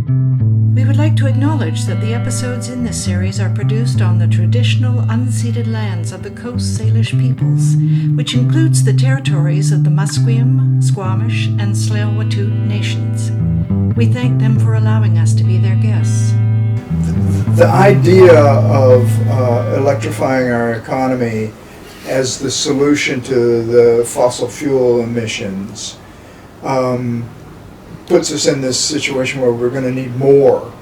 We would like to acknowledge that the episodes in this series are produced on the traditional unceded lands of the Coast Salish peoples, which includes the territories of the Musqueam, Squamish, and Tsleil-Waututh nations. We thank them for allowing us to be their guests. The idea of electrifying our economy as the solution to the fossil fuel emissions puts us in this situation where we're going to need more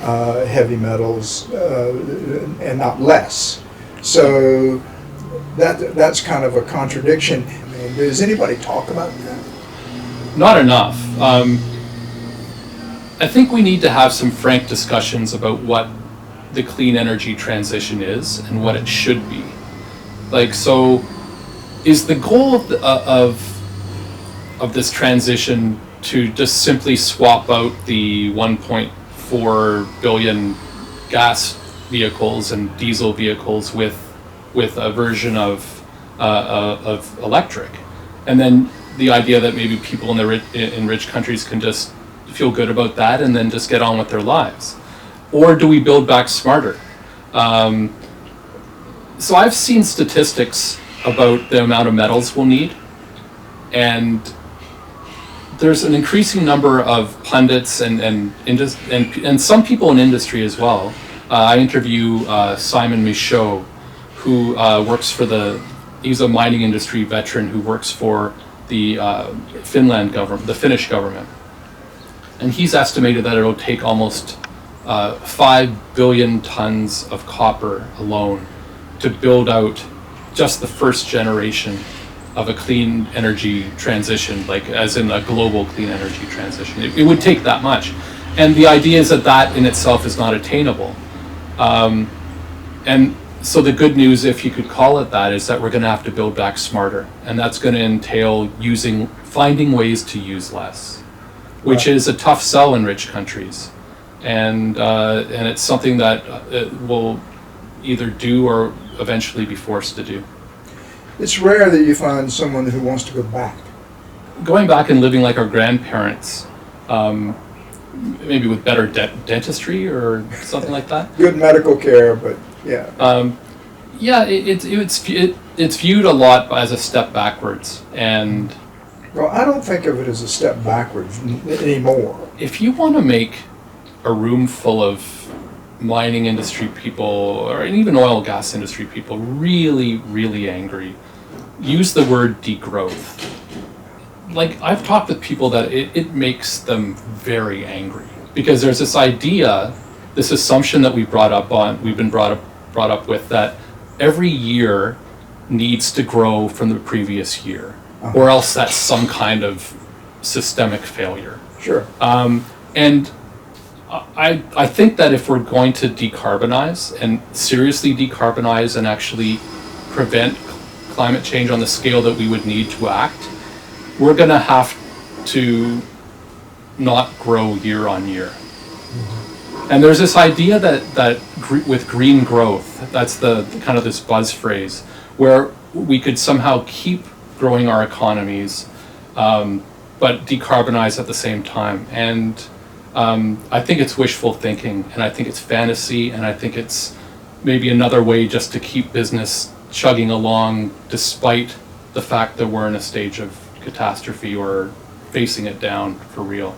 heavy metals and not less. So that's kind of a contradiction. I mean, does anybody talk about that? Not enough. I think we need to have some frank discussions about what the clean energy transition is and what it should be. Like, so is the goal of this transition to just simply swap out the 1.4 billion gas vehicles and diesel vehicles with a version of electric, and then the idea that maybe people in rich countries can just feel good about that and then just get on with their lives? Or do we build back smarter? So I've seen statistics about the amount of metals we'll need, and there's an increasing number of pundits and some people in industry as well. I interview Simon Michaud, who works for he's a mining industry veteran who works for the Finland government, the Finnish government. And he's estimated that it'll take almost 5 billion tons of copper alone to build out just the first generation of a clean energy transition, like as in a global clean energy transition. It would take that much. And the idea is that in itself is not attainable. And so the good news, if you could call it that, is that we're going to have to build back smarter. And that's going to entail finding ways to use less, which is a tough sell in rich countries. And it's something that we'll either do or eventually be forced to do. It's rare that you find someone who wants to go back. Going back and living like our grandparents, maybe with better dentistry or something like that. Good medical care, but yeah. Yeah, it's viewed a lot as a step backwards, and well, I don't think of it as a step backwards anymore. If you want to make a room full of mining industry people, or even oil and gas industry people, really, really angry, use the word degrowth. Like, I've talked with people that it makes them very angry, because there's this idea, this assumption that we've been brought up with, that every year needs to grow from the previous year, or else that's some kind of systemic failure. Sure. And I think that if we're going to decarbonize and seriously decarbonize and actually prevent climate change on the scale that we would need to act, we're going to have to not grow year on year. And there's this idea that with green growth, that's the kind of this buzz phrase, where we could somehow keep growing our economies, but decarbonize at the same time. And I think it's wishful thinking, and I think it's fantasy, and I think it's maybe another way just to keep business chugging along despite the fact that we're in a stage of catastrophe or facing it down for real.